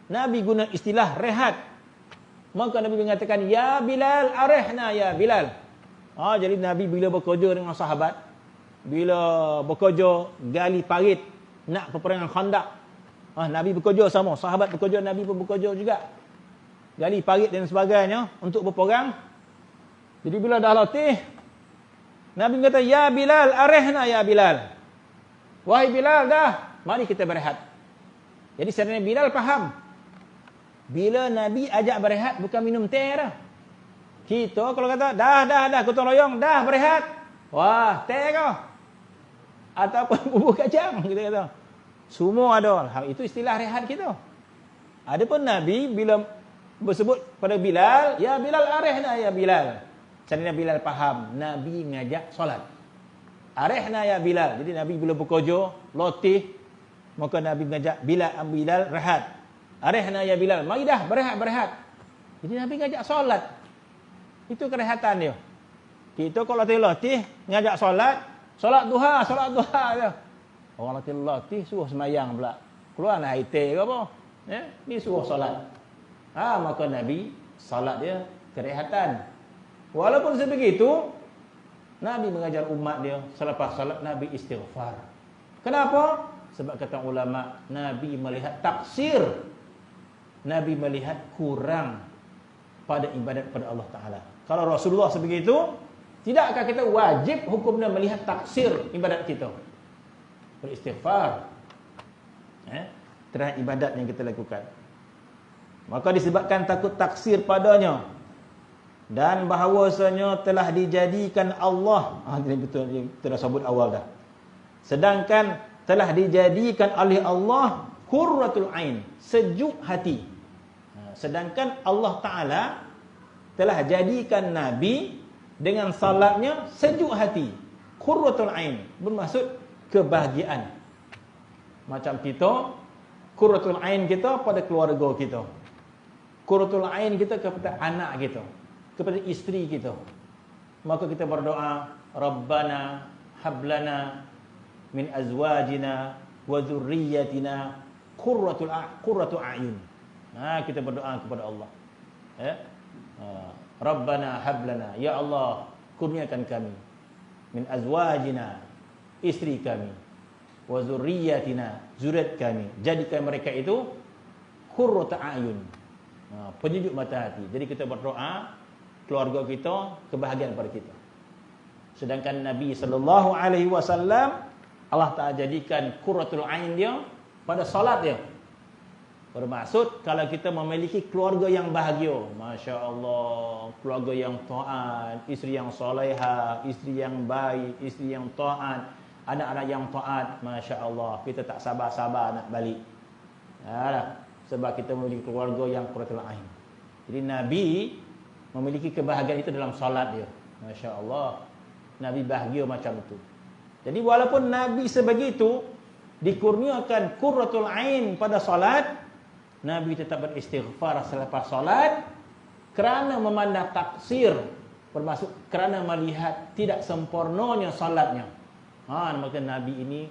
Nabi guna istilah rehat. Maka Nabi mengatakan, ya Bilal, arihna ya Bilal. Jadi Nabi bila bekerja dengan sahabat, bila bekerja gali parit nak peperangan Khandaq, Nabi bekerja sama, sahabat bekerja, Nabi pun bekerja juga. Gali parit dan sebagainya untuk berperang. Jadi bila dah latih, Nabi kata, ya Bilal, arihna ya Bilal. Wahai Bilal, dah, mari kita berehat. Jadi sebenarnya Bilal faham. Bila Nabi ajak berehat, bukan minum teh dah. Kita kalau kata, dah, gotong royong, dah berehat. Wah, teh kau. Ataupun bubur kacang, kita kata. Semua ada. Itu istilah rehat kita. Adapun Nabi bila bersebut pada Bilal, ya Bilal, arihna ya Bilal. Sebenarnya Bilal faham, Nabi mengajak solat. Arihna ya Bilal. Jadi Nabi bila bekerja, latih, maka Nabi mengajak Bilal rehat. Arihna ya Bilal. Mari dah berehat. Jadi Nabi mengajak solat. Itu kerehatan dia. Kita kalau latih mengajak solat duha dia. Orang latih suruh semayang pula. Keluar nak haite ke apa? Ni suruh solat. Maka Nabi solat dia kerehatan. Walaupun sebegitu, Nabi mengajar umat dia, selepas salat Nabi istighfar. Kenapa? Sebab kata ulama, Nabi melihat taksir, Nabi melihat kurang pada ibadat pada Allah Ta'ala. Kalau Rasulullah sebegitu, tidakkah kita wajib hukumnya melihat taksir ibadat kita? Beristighfar terhadap ibadat yang kita lakukan. Maka disebabkan takut taksir padanya, dan bahawasanya telah dijadikan Allah, ini betul, kita dah sebut awal dah. Sedangkan telah dijadikan oleh Allah qurratul ain, sejuk hati. Sedangkan Allah Ta'ala telah jadikan Nabi dengan salatnya sejuk hati. Qurratul ain bermaksud kebahagiaan. Macam kita, qurratul ain kita pada keluarga kita, qurratul ain kita kepada anak kita, kepada isteri kita. Maka kita berdoa, Rabbana hablana min azwajina wa dzurriyyatina qurratu a'yun. Kita berdoa kepada Allah. Rabbana hablana, ya Allah, kurniakan kami, min azwajina, isteri kami, wa dzurriyyatina, zuriat kami, jadikan mereka itu qurratu a'yun, penyejuk mata hati. Jadi kita berdoa keluarga kita kebahagiaan pada kita. Sedangkan Nabi sallallahu alaihi wasallam Allah Ta'ala jadikan qurratul ain dia pada solat dia. Bermaksud kalau kita memiliki keluarga yang bahagia, Masya Allah, keluarga yang taat, isteri yang soleha, isteri yang baik, isteri yang taat, anak-anak yang taat, Masya Allah, kita tak sabar-sabar nak balik. Sebab kita memiliki keluarga yang qurratul ain. Jadi Nabi memiliki kebahagiaan itu dalam solat dia. Masya Allah, Nabi bahagia macam itu. Jadi walaupun Nabi sebegitu dikurniakan qurratul ain pada solat, Nabi tetap beristighfar selepas solat kerana memandang taksir, bermaksud kerana melihat tidak sempurnanya solatnya. Maka Nabi ini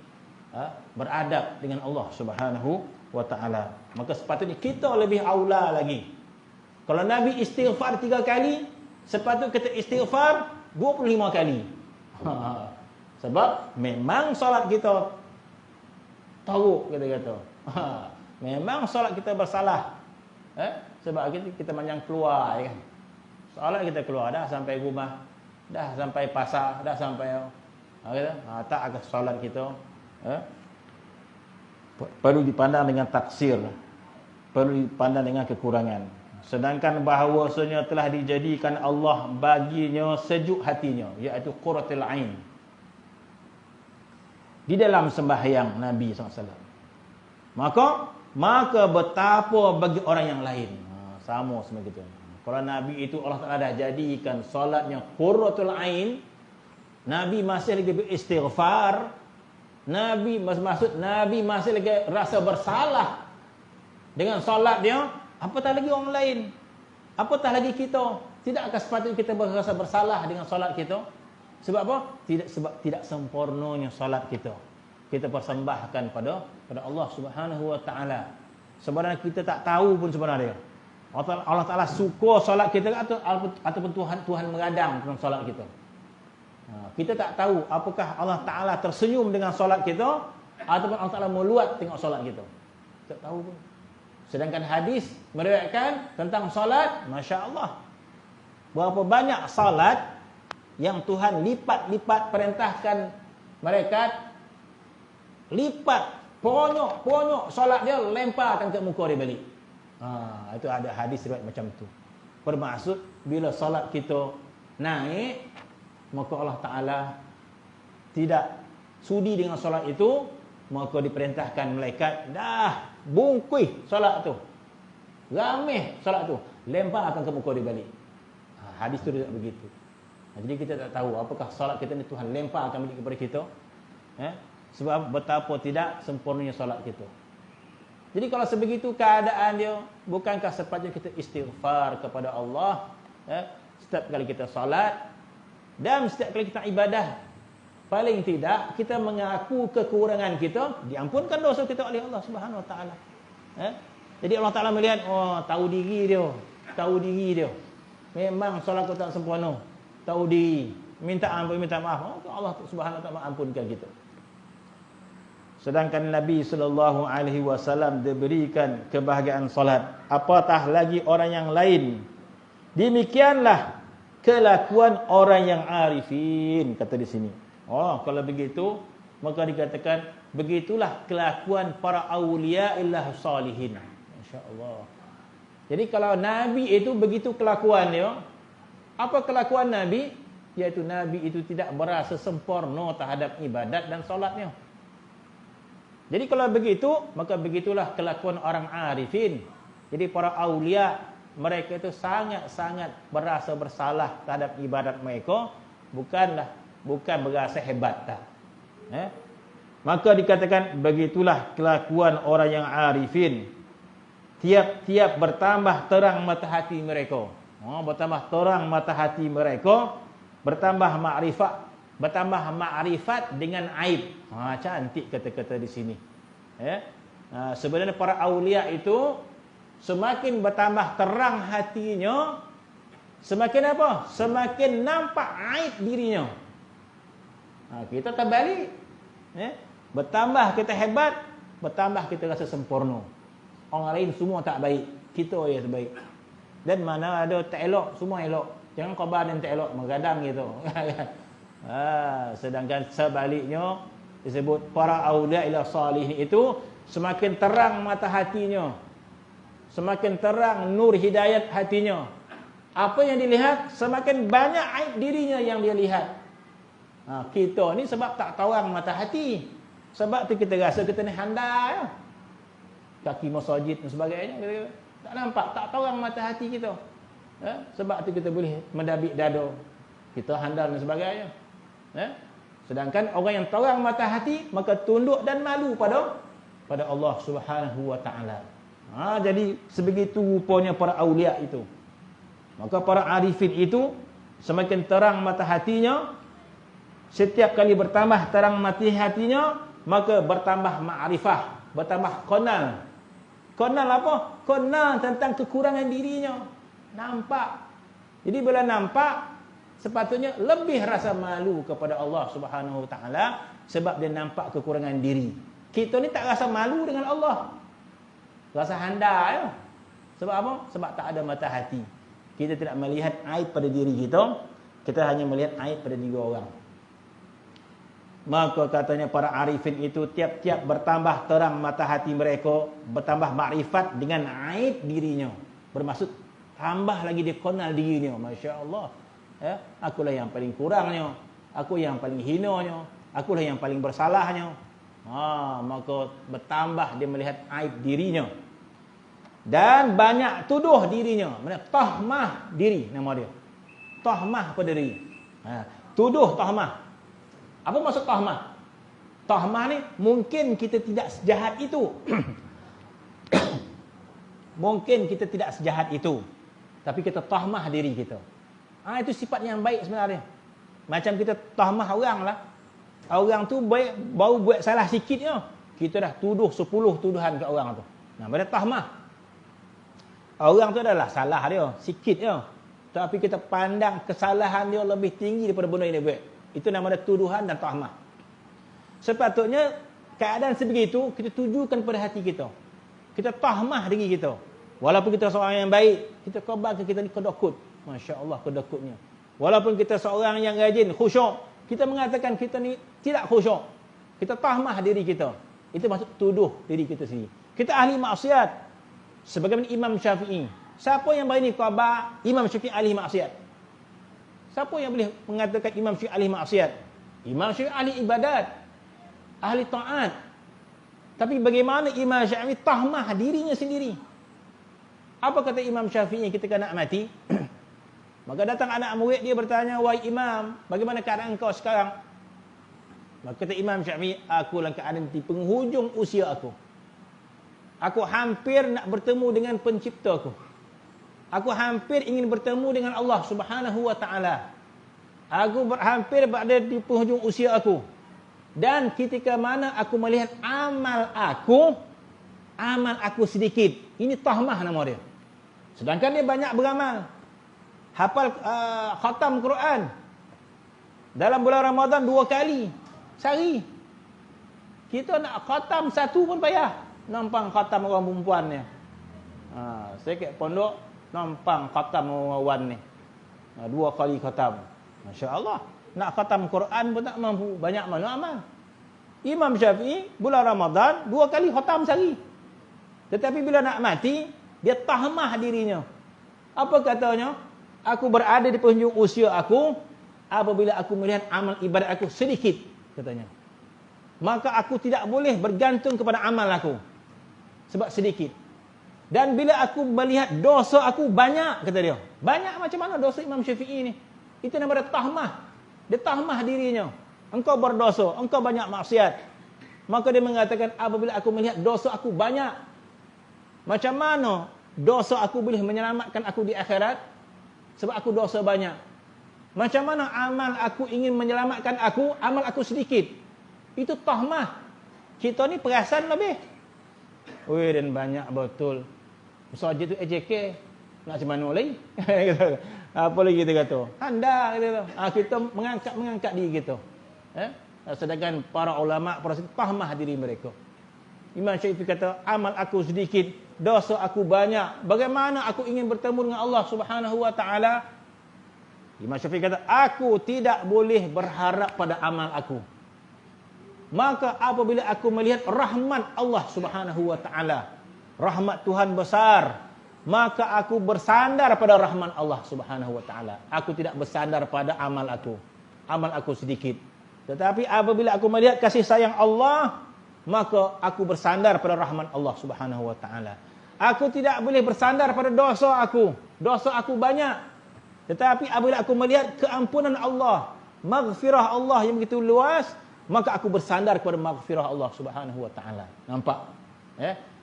beradab dengan Allah Subhanahu wa Ta'ala. Maka sepatutnya kita lebih aula lagi. Kalau Nabi istighfar 3 kali, sepatutnya kita istighfar 25 kali. Sebab memang solat kita teruk, kita kata. Memang solat kita bersalah. Sebab kita banyak keluar, kan. Solat kita keluar, dah sampai rumah, dah sampai pasar, dah sampai tak agak solat kita perlu dipandang dengan taksir, perlu dipandang dengan kekurangan. Sedangkan bahawasanya telah dijadikan Allah baginya sejuk hatinya, iaitu qurratul ain, di dalam sembahyang Nabi SAW. Maka betapa bagi orang yang lain. Sama seperti itu. Kalau Nabi itu Allah Ta'ala dah jadikan solatnya qurratul ain, Nabi masih lagi beristighfar, Nabi masih lagi rasa bersalah dengan solat dia, apatah lagi orang lain, apatah lagi kita. Tidakkah sepatutnya kita berasa bersalah dengan solat kita? Sebab apa? Sebab tidak sempurnanya solat kita. Kita persembahkan pada Allah Subhanahu wa Ta'ala. Sebenarnya kita tak tahu pun sebenarnya. Allah Ta'ala suka solat kita ataupun Tuhan mengadang dalam solat kita. Kita tak tahu apakah Allah Ta'ala tersenyum dengan solat kita ataupun Allah Ta'ala meluat tengok solat kita. Tak tahu pun. Sedangkan hadis meriwayatkan tentang solat, Masya Allah, berapa banyak solat yang Tuhan lipat-lipat perintahkan malaikat, lipat ponyok solat dia, lemparkan ke muka dia balik. Itu ada hadis riwayat macam tu. Bermaksud bila solat kita naik, maka Allah Ta'ala tidak sudi dengan solat itu, maka diperintahkan malaikat, dah bungkui solat tu, ramih solat tu, lemparkan ke muka dia balik. Hadis tu tidak begitu. Jadi kita tak tahu apakah solat kita ni Tuhan lemparkan balik kepada kita, sebab betapa tidak sempurnanya solat kita. Jadi kalau sebegitu keadaan dia, bukankah sepatutnya kita istighfar kepada Allah setiap kali kita solat dan setiap kali kita ibadah? Paling tidak kita mengaku kekurangan kita, diampunkan dosa kita oleh Allah Subhanahu wa Ta'ala. Jadi Allah Ta'ala melihat, tahu diri dia. Memang solat kita tak sempurna, tahu diri. minta ampun, minta maaf, Allah Subhanahu wa taala ampunkan kita. Sedangkan Nabi sallallahu alaihi wasallam diberikan kebahagiaan solat, apatah lagi orang yang lain. Demikianlah kelakuan orang yang arifin, kata di sini. Oh, kalau begitu maka dikatakan begitulah kelakuan para aulia illah salihin. Masya-Allah. Jadi kalau Nabi itu begitu kelakuannya, apa kelakuan Nabi? Yaitu Nabi itu tidak berasa sempurna terhadap ibadat dan solatnya. Jadi kalau begitu, maka begitulah kelakuan orang arifin. Jadi para aulia, mereka itu sangat-sangat berasa bersalah terhadap ibadat mereka, bukan berasa hebat dah. Maka dikatakan begitulah kelakuan orang yang arifin. Tiap-tiap bertambah terang mata hati mereka. Bertambah terang mata hati mereka, bertambah ma'rifat dengan aib. Cantik kata-kata di sini. Sebenarnya para aulia itu semakin bertambah terang hatinya, semakin apa? Semakin nampak aib dirinya. Kita terbalik. Bertambah kita hebat, bertambah kita rasa sempurna. Orang lain semua tak baik, kita yang terbaik. Dan mana ada tak elok, semua elok. Jangan khabar yang tak elok, menggadang gitu. Sedangkan sebaliknya disebut para aulia ila salihin itu semakin terang mata hatinya, semakin terang nur hidayat hatinya. Apa yang dilihat semakin banyak aib dirinya yang dia lihat. Kita ni sebab tak terang mata hati, sebab tu kita rasa kita ni handal, kaki masjid dan sebagainya, tak nampak, tak terang mata hati kita. Sebab tu kita boleh mendabik dada, kita handal dan sebagainya. Sedangkan orang yang terang mata hati maka tunduk dan malu pada Allah Subhanahu wa taala. Jadi sebegitu rupanya para aulia itu. Maka para arifin itu semakin terang mata hatinya, setiap kali bertambah terang mata hatinya, maka bertambah ma'rifah, bertambah kenal. Kenal apa? Kenal tentang kekurangan dirinya. Nampak. Jadi bila nampak, sepatutnya lebih rasa malu kepada Allah Subhanahu wa taala sebab dia nampak kekurangan diri. Kita ni tak rasa malu dengan Allah. Rasa handal. Sebab apa? Sebab tak ada mata hati. Kita tidak melihat aib pada diri kita, kita hanya melihat aib pada diri orang. Maka katanya para arifin itu tiap-tiap bertambah terang mata hati mereka, bertambah makrifat dengan aib dirinya. Bermaksud tambah lagi dia kenal dirinya. Masya-Allah. Akulah yang paling kurangnya, aku yang paling hinanya, akulah yang paling bersalahnya. Maka bertambah dia melihat aib dirinya. Dan banyak tuduh dirinya. Tahmah diri nama dia. Tahmah pada diri. Tuduh tahmah. Apa maksud tahmah? Tahmah ni mungkin kita tidak sejahat itu. Mungkin kita tidak sejahat itu, tapi kita tahmah diri kita. Itu sifat yang baik sebenarnya. Macam kita tahmah orang lah. Orang tu baru buat salah sikit je, kita dah tuduh 10 tuduhan ke orang tu. Pada tahmah. Orang tu adalah salah dia sikit je, tapi kita pandang kesalahan dia lebih tinggi daripada benda yang dia buat. Itu nama dia tuduhan dan tahmah. Sepatutnya keadaan sebegitu kita tujukan pada hati kita. Kita tahmah diri kita. Walaupun kita seorang yang baik, kita khabar kita ni kedekut. Masya-Allah kedekutnya. Walaupun kita seorang yang rajin, khusyuk, kita mengatakan kita ni tidak khusyuk. Kita tahmah diri kita. Itu maksud tuduh diri kita sendiri. Kita ahli maksiat. Sebagaimana Imam Syafi'i. Siapa yang berani khabar Imam Syafi'i ahli maksiat? Siapa yang boleh mengatakan Imam Syafi'i ahli maksiat? Imam Syafi'i ahli ibadat, ahli taat. Tapi bagaimana Imam Syafi'i tahmah dirinya sendiri? Apa kata Imam Syafi'i ketika nak mati? Maka datang anak murid dia bertanya, "Wahai Imam, bagaimana keadaan engkau sekarang?" Maka kata Imam Syafi'i, "Aku dalam keadaan di penghujung usia aku. Aku hampir nak bertemu dengan penciptaku. Aku hampir ingin bertemu dengan Allah Subhanahu wa taala. Aku hampir berada di penghujung usia aku. Dan ketika mana aku melihat amal aku sedikit." Ini tahmah nama dia. Sedangkan dia banyak beramal. Hafal khatam Quran. Dalam bulan Ramadan 2 kali sehari. Kita nak khatam satu pun payah. Nampang khatam orang perempuan ni. Saya kat pondok nampang khatam orang ni. 2 kali khatam. Masya-Allah. Nak khatam Quran pun tak mampu. Banyak mana amal. Imam Syafi'i bulan Ramadan 2 kali khatam sehari. Tetapi bila nak mati, dia tahmah dirinya. Apa katanya? Aku berada di penghujung usia aku apabila aku melihat amal ibadat aku sedikit, katanya. Maka aku tidak boleh bergantung kepada amal aku. Sebab sedikit. Dan bila aku melihat dosa aku banyak, kata dia. Banyak macam mana dosa Imam Syafi'i ni? Itu namanya tahmah. Dia tahmah dirinya. Engkau berdosa, engkau banyak maksiat. Maka dia mengatakan, apabila aku melihat dosa aku banyak, macam mana dosa aku boleh menyelamatkan aku di akhirat? Sebab aku dosa banyak. Macam mana amal aku ingin menyelamatkan aku, amal aku sedikit? Itu tahmah. Kita ni perasan lebih. Weh, dan banyak betul. Saja tu AJK. Nak macam mana lagi? Apa lagi kita kata? Anda kita mengangkat diri kita. Sedangkan para ulama, para tahmah diri mereka. Imam Syafi'i kata, amal aku sedikit, dosa aku banyak. Bagaimana aku ingin bertemu dengan Allah Subhanahu wa taala? Imam Syafi'i kata, aku tidak boleh berharap pada amal aku. Maka apabila aku melihat rahmat Allah Subhanahu wa taala, rahmat Tuhan besar, maka aku bersandar pada rahmat Allah Subhanahu wa taala. Aku tidak bersandar pada amal aku. Amal aku sedikit. Tetapi apabila aku melihat kasih sayang Allah, maka aku bersandar pada rahmat Allah Subhanahu wa taala. Aku tidak boleh bersandar pada dosa aku. Dosa aku banyak. Tetapi apabila aku melihat keampunan Allah, maghfirah Allah yang begitu luas, maka aku bersandar kepada maghfirah Allah Subhanahu wa taala. Nampak?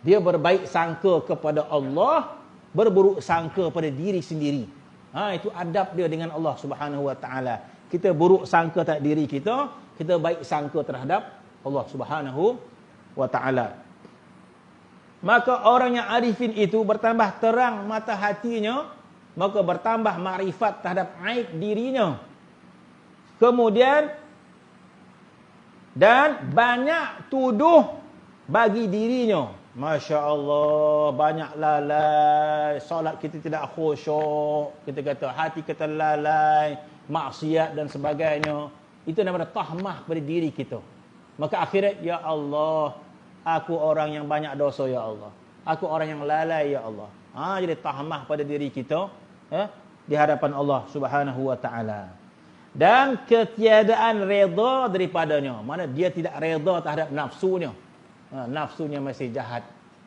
Dia berbaik sangka kepada Allah, berburuk sangka pada diri sendiri. Itu adab dia dengan Allah Subhanahu wa taala. Kita buruk sangka terhadap diri kita, kita baik sangka terhadap Allah Subhanahu wa taala. Maka orang yang arifin itu bertambah terang mata hatinya, maka bertambah makrifat terhadap aib dirinya. Kemudian dan banyak tuduh bagi dirinya. Masya Allah, banyak lalai, solat kita tidak khusyuk, kita kata hati kita lalai, maksiat dan sebagainya. Itu namanya tahmah pada diri kita. Maka akhirnya, ya Allah, aku orang yang banyak dosa, ya Allah. Aku orang yang lalai, ya Allah. Jadi tahmah pada diri kita di hadapan Allah Subhanahu wa taala. Dan ketiadaan redha daripadanya. Mana dia tidak redha terhadap nafsunya. Nafsunya masih jahat.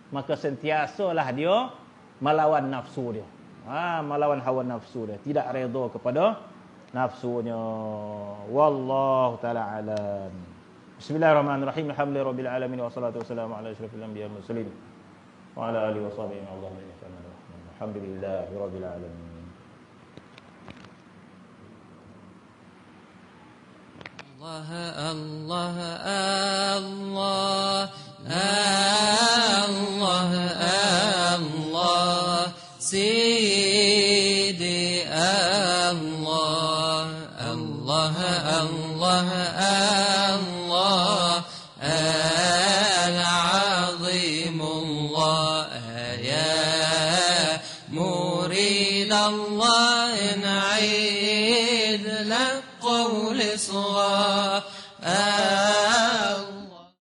Maka sentiasalah dia melawan nafsu dia. Melawan hawa nafsu dia. Tidak redha kepada nafsunya. Wallahu taala alam. Bismillahirrahmanirrahim. Alhamdulillahirabbil alamin wassalatu wassalamu ala asyrafil anbiya'i wal mursalin wa ala alihi washabihi alhamdulillahirabbil alamin. Allah Allah Allah Allah Sidi Allah Allah Allah Allah Al-Azim Allah Ya Murid Allah Na'id لك قول صغار